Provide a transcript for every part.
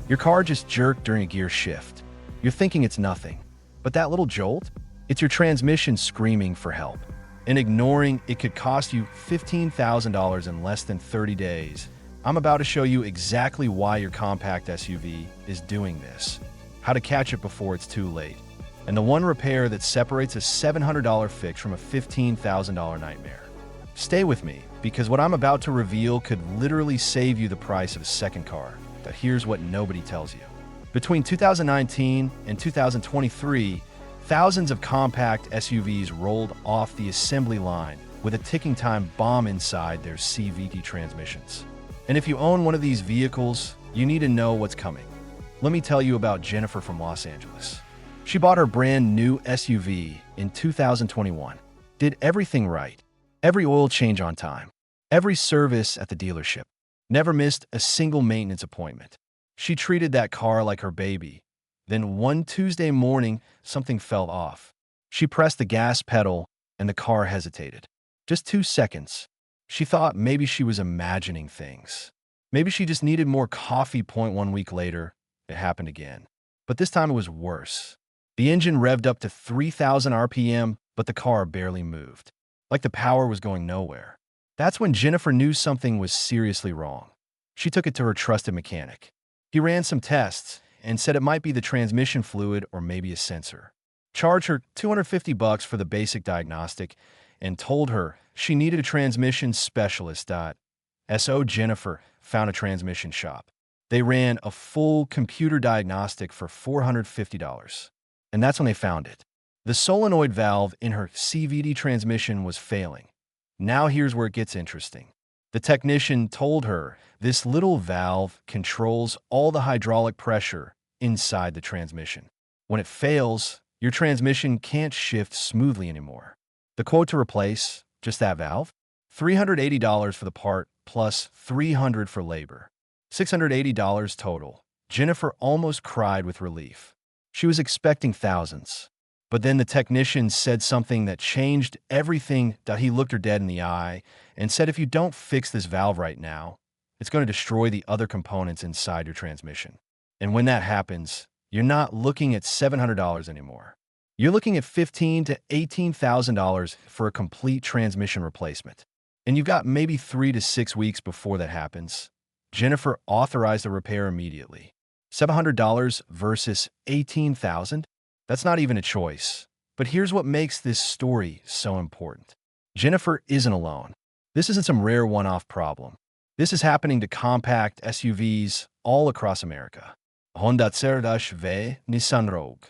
Your car just jerked during a gear shift. You're thinking it's nothing, but that little jolt? It's your transmission screaming for help. And ignoring it could cost you $15,000 in less than 30 days. I'm about to show you exactly why your compact SUV is doing this, how to catch it before it's too late, and the one repair that separates a $700 fix from a $15,000 nightmare. Stay with me, because what I'm about to reveal could literally save you the price of a second car. But here's what nobody tells you. Between 2019 and 2023, thousands of compact SUVs rolled off the assembly line with a ticking time bomb inside their CVT transmissions. And if you own one of these vehicles, you need to know what's coming. Let me tell you about Jennifer from Los Angeles. She bought her brand new SUV in 2021, did everything right, every oil change on time, every service at the dealership, never missed a single maintenance appointment. She treated that car like her baby. Then one Tuesday morning, something fell off. She pressed the gas pedal and the car hesitated. Just 2 seconds. She thought maybe she was imagining things. Maybe she just needed more coffee. 1 week later, it happened again. But this time it was worse. The engine revved up to 3,000 RPM, but the car barely moved. Like the power was going nowhere. That's when Jennifer knew something was seriously wrong. She took it to her trusted mechanic. He ran some tests and said it might be the transmission fluid or maybe a sensor. Charged her $250 for the basic diagnostic and told her she needed a transmission specialist. So Jennifer found a transmission shop. They ran a full computer diagnostic for $450. And that's when they found it. The solenoid valve in her CVT transmission was failing. Now here's where it gets interesting. The technician told her this little valve controls all the hydraulic pressure inside the transmission. When it fails, your transmission can't shift smoothly anymore. The quote to replace just that valve? $380 for the part plus $300 for labor. $680 total. Jennifer almost cried with relief. She was expecting thousands. But then the technician said something that changed everything. He looked her dead in the eye and said, if you don't fix this valve right now, it's going to destroy the other components inside your transmission. And when that happens, you're not looking at $700 anymore. You're looking at $15,000 to $18,000 for a complete transmission replacement. And you've got maybe 3 to 6 weeks before that happens. Jennifer authorized the repair immediately. $700 versus $18,000? That's not even a choice. But here's what makes this story so important. Jennifer isn't alone. This isn't some rare one-off problem. This is happening to compact SUVs all across America. Honda CR-V, Nissan Rogue,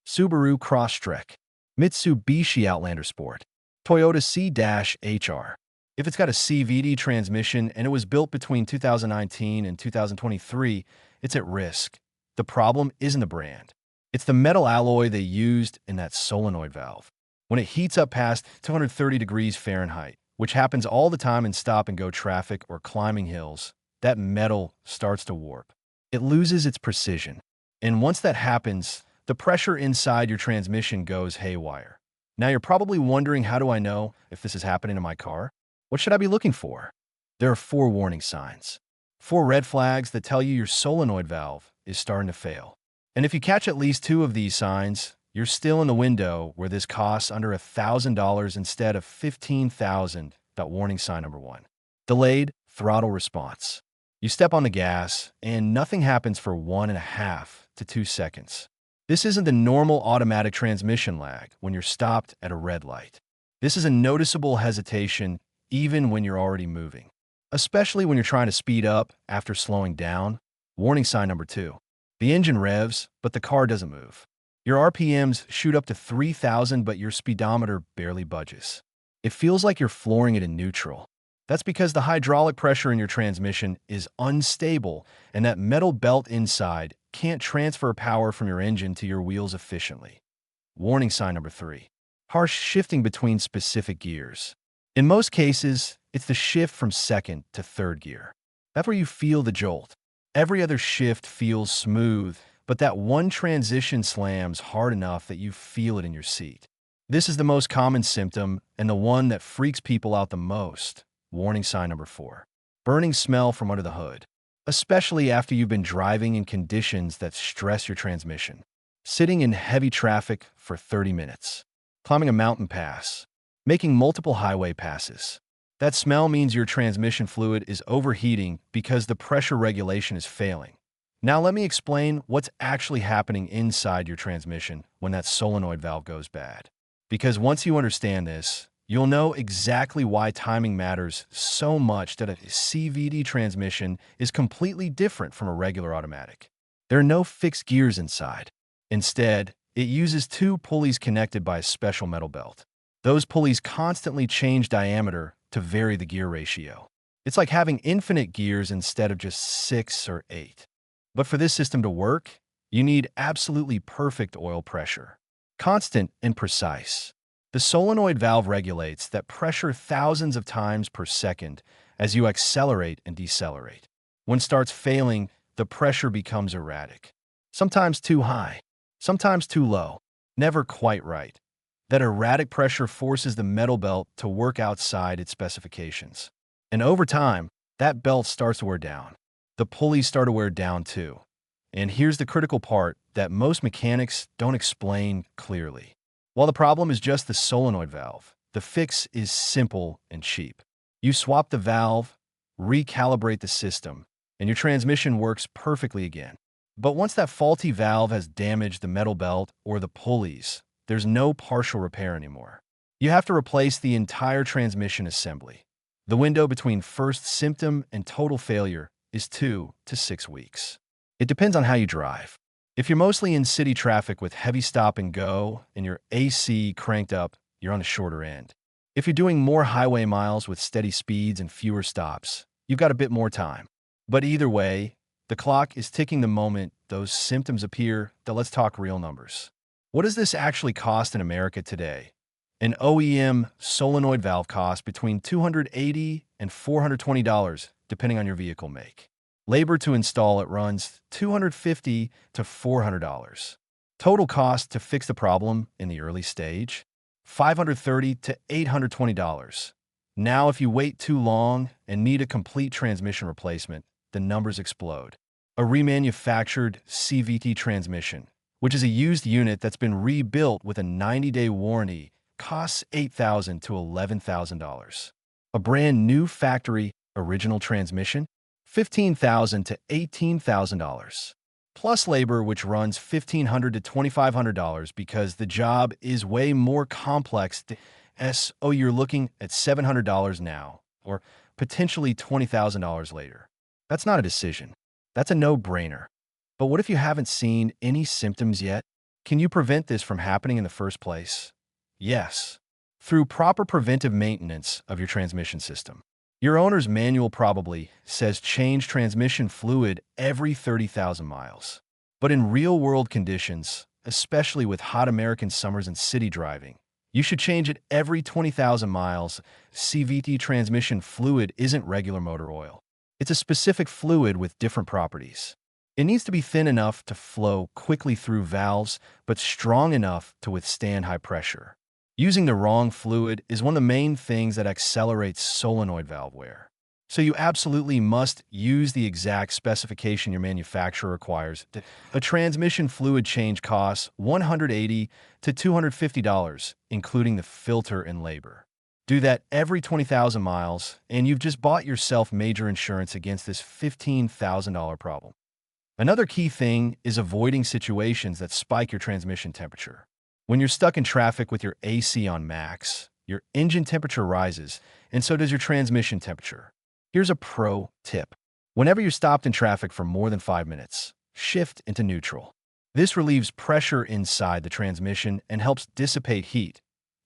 Subaru Crosstrek, Mitsubishi Outlander Sport, Toyota C-HR. If it's got a CVT transmission and it was built between 2019 and 2023, it's at risk. The problem isn't the brand. It's the metal alloy they used in that solenoid valve. When it heats up past 230 degrees Fahrenheit, which happens all the time in stop-and-go traffic or climbing hills, that metal starts to warp. It loses its precision. And once that happens, the pressure inside your transmission goes haywire. Now you're probably wondering, how do I know if this is happening to my car? What should I be looking for? There are 4 warning signs. 4 red flags that tell you your solenoid valve is starting to fail. And if you catch at least 2 of these signs, you're still in the window where this costs under $1,000 instead of $15,000. Warning sign number 1. Delayed throttle response. You step on the gas and nothing happens for 1.5 to 2 seconds. This isn't the normal automatic transmission lag when you're stopped at a red light. This is a noticeable hesitation even when you're already moving, especially when you're trying to speed up after slowing down. Warning sign number 2. The engine revs, but the car doesn't move. Your RPMs shoot up to 3,000, but your speedometer barely budges. It feels like you're flooring it in neutral. That's because the hydraulic pressure in your transmission is unstable, and that metal belt inside can't transfer power from your engine to your wheels efficiently. Warning sign number 3. Harsh shifting between specific gears. In most cases, it's the shift from second to third gear. That's where you feel the jolt. Every other shift feels smooth, but that one transition slams hard enough that you feel it in your seat. This is the most common symptom and the one that freaks people out the most. Warning sign number 4. Burning smell from under the hood. especially after you've been driving in conditions that stress your transmission. Sitting in heavy traffic for 30 minutes, climbing a mountain pass, making multiple highway passes. That smell means your transmission fluid is overheating because the pressure regulation is failing. Now let me explain what's actually happening inside your transmission when that solenoid valve goes bad. Because once you understand this, you'll know exactly why timing matters so much that a CVT transmission is completely different from a regular automatic. There are no fixed gears inside. Instead, it uses two pulleys connected by a special metal belt. Those pulleys constantly change diameter to vary the gear ratio. It's like having infinite gears instead of just 6 or 8. But for this system to work, you need absolutely perfect oil pressure. Constant and precise. The solenoid valve regulates that pressure thousands of times per second as you accelerate and decelerate. When it starts failing, the pressure becomes erratic. Sometimes too high, sometimes too low, never quite right. That erratic pressure forces the metal belt to work outside its specifications. And over time, that belt starts to wear down. The pulleys start to wear down too. And here's the critical part that most mechanics don't explain clearly. While the problem is just the solenoid valve, the fix is simple and cheap. You swap the valve, recalibrate the system, and your transmission works perfectly again. But once that faulty valve has damaged the metal belt or the pulleys, there's no partial repair anymore. You have to replace the entire transmission assembly. The window between first symptom and total failure is 2 to 6 weeks. It depends on how you drive. If you're mostly in city traffic with heavy stop and go and your AC cranked up, you're on the shorter end. If you're doing more highway miles with steady speeds and fewer stops, you've got a bit more time. But either way, the clock is ticking the moment those symptoms appear. Let's talk real numbers. What does this actually cost in America today? An OEM solenoid valve costs between $280 and $420, depending on your vehicle make. Labor to install it runs $250 to $400. Total cost to fix the problem in the early stage? $530 to $820. Now, if you wait too long and need a complete transmission replacement, the numbers explode. A remanufactured CVT transmission, which is a used unit that's been rebuilt with a 90-day warranty, costs $8,000 to $11,000. A brand new factory original transmission? $15,000 to $18,000. Plus labor, which runs $1,500 to $2,500 because the job is way more complex. So you're looking at $700 now, or potentially $20,000 later. That's not a decision. That's a no-brainer. But what if you haven't seen any symptoms yet? Can you prevent this from happening in the first place? Yes, through proper preventive maintenance of your transmission system. Your owner's manual probably says change transmission fluid every 30,000 miles. But in real-world conditions, especially with hot American summers and city driving, you should change it every 20,000 miles. CVT transmission fluid isn't regular motor oil. It's a specific fluid with different properties. It needs to be thin enough to flow quickly through valves, but strong enough to withstand high pressure. Using the wrong fluid is one of the main things that accelerates solenoid valve wear. So you absolutely must use the exact specification your manufacturer requires. A transmission fluid change costs $180 to $250, including the filter and labor. Do that every 20,000 miles, and you've just bought yourself major insurance against this $15,000 problem. Another key thing is avoiding situations that spike your transmission temperature. When you're stuck in traffic with your AC on max, your engine temperature rises, and so does your transmission temperature. Here's a pro tip. Whenever you're stopped in traffic for more than 5 minutes, shift into neutral. This relieves pressure inside the transmission and helps dissipate heat.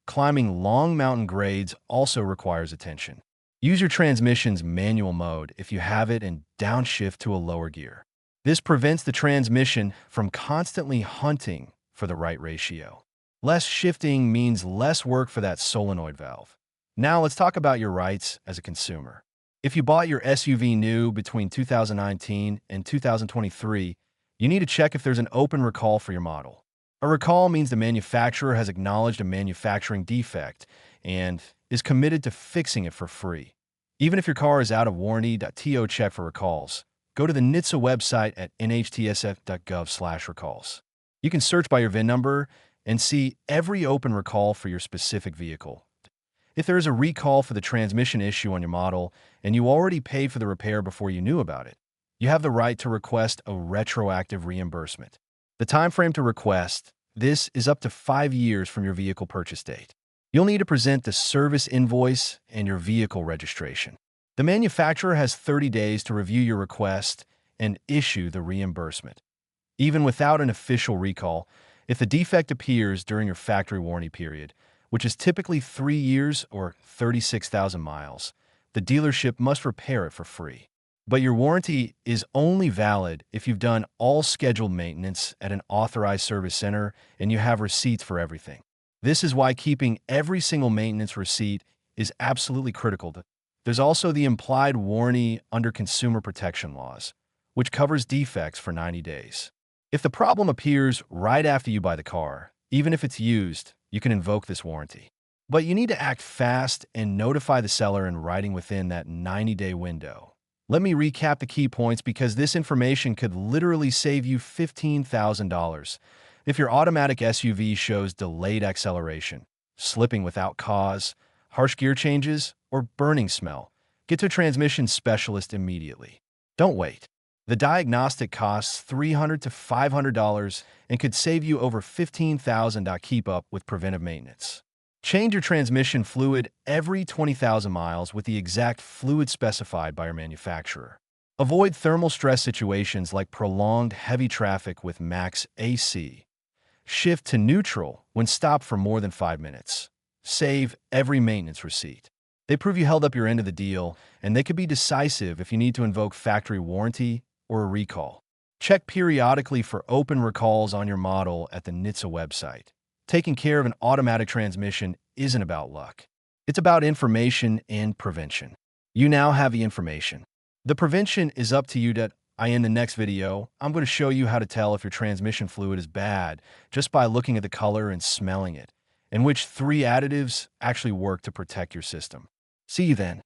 Climbing long mountain grades also requires attention. Use your transmission's manual mode if you have it and downshift to a lower gear. This prevents the transmission from constantly hunting for the right ratio. Less shifting means less work for that solenoid valve. Now let's talk about your rights as a consumer. If you bought your SUV new between 2019 and 2023, you need to check if there's an open recall for your model. A recall means the manufacturer has acknowledged a manufacturing defect and is committed to fixing it for free. Even if your car is out of warranty, TO check for recalls. go to the NHTSA website at nhtsf.gov/recalls. You can search by your VIN number and see every open recall for your specific vehicle. If there is a recall for the transmission issue on your model and you already paid for the repair before you knew about it, you have the right to request a retroactive reimbursement. The time frame to request this is up to 5 years from your vehicle purchase date. You'll need to present the service invoice and your vehicle registration. The manufacturer has 30 days to review your request and issue the reimbursement. Even without an official recall, if the defect appears during your factory warranty period, which is typically 3 years or 36,000 miles, the dealership must repair it for free. But your warranty is only valid if you've done all scheduled maintenance at an authorized service center and you have receipts for everything. This is why keeping every single maintenance receipt is absolutely critical. There's also the implied warranty under consumer protection laws, which covers defects for 90 days. If the problem appears right after you buy the car, even if it's used, you can invoke this warranty. But you need to act fast and notify the seller in writing within that 90-day window. Let me recap the key points because this information could literally save you $15,000. If your automatic SUV shows delayed acceleration, slipping without cause, harsh gear changes, or burning smell, get to a transmission specialist immediately. Don't wait. The diagnostic costs $300 to $500 and could save you over $15,000 to keep up with preventive maintenance. Change your transmission fluid every 20,000 miles with the exact fluid specified by your manufacturer. Avoid thermal stress situations like prolonged heavy traffic with max AC. Shift to neutral when stopped for more than 5 minutes. Save every maintenance receipt. They prove you held up your end of the deal, and they could be decisive if you need to invoke factory warranty or a recall. Check periodically for open recalls on your model at the NHTSA website. Taking care of an automatic transmission isn't about luck. It's about information and prevention. You now have the information. The prevention is up to you. In the next video, I'm going to show you how to tell if your transmission fluid is bad just by looking at the color and smelling it, and which 3 additives actually work to protect your system. See you then.